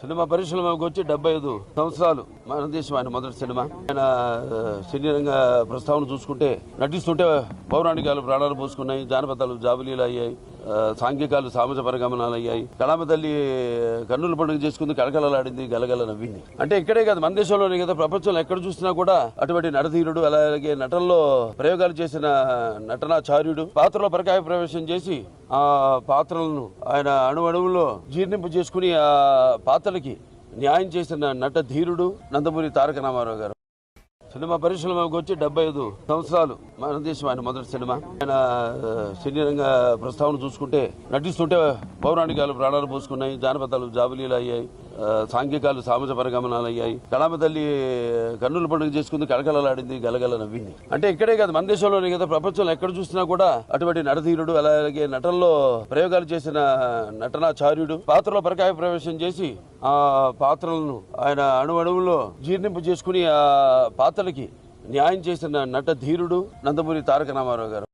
Cinema పరిశ్రమకు వచ్చి 75 సంవత్సరాలు. మన దేశం ఆయన మొదటి సినిమా. ఆయన సినీ రంగ ప్రస్తావన చూసుకుంటే నటిస్తుంటే పౌరాణికాలు ప్రాణాలు పోసుకున్నాయి, జానపదాలు జాబులీలు అయ్యాయి, సాంఘికాలు సామాజ పరిగమనాలు అయ్యాయి. కళామ తల్లి కన్నుల పండుగ చేసుకుంది, కళకళలాడింది, గలగల నవ్వింది. అంటే ఇక్కడే కాదు, మన దేశంలోనే కదా, ప్రపంచంలో ఎక్కడ చూసినా కూడా అటువంటి నటధీరుడు, అలాగే నటనలో ప్రయోగాలు చేసిన నటనాచార్యుడు, పాత్రలో పరకాయ ప్రవేశం చేసి ఆ పాత్రలను ఆయన అణువణువులో జీర్ణింపు చేసుకుని ఆ పాత్రలకి న్యాయం చేసిన నట ధీరుడు నందమూరి తారక రామారావు గారు. సినిమా పరిశ్రమకు వచ్చి 75 సంవత్సరాలు. మన దేశం ఆయన మొదటి సినిమా. ఆయన సినీ రంగ ప్రస్తావన చూసుకుంటే నటిస్తుంటే పౌరాణికాలు ప్రాణాలు పోసుకున్నాయి, జానపదాలు జాబులీలు అయ్యాయి, సాంఘికాలు సామాజ పరిగమనాలు అయ్యాయి. కళామ తల్లి కన్నుల పండుగ చేసుకుంది, కళకళలాడింది, గలగల నవ్వింది. అంటే ఇక్కడే కాదు, మన దేశంలోనే కదా, ప్రపంచంలో ఎక్కడ చూసినా కూడా అటువంటి నటధీరుడు, అలాగే నటనలో ప్రయోగాలు చేసిన నటనాచార్యుడు, పాత్రలో పరకాయ ప్రవేశం చేసి ఆ పాత్రలను ఆయన అణువణువులో జీర్ణింపు చేసుకుని ఆ పాత్రలకి న్యాయం చేసిన నట ధీరుడు నందమూరి తారక రామారావు గారు.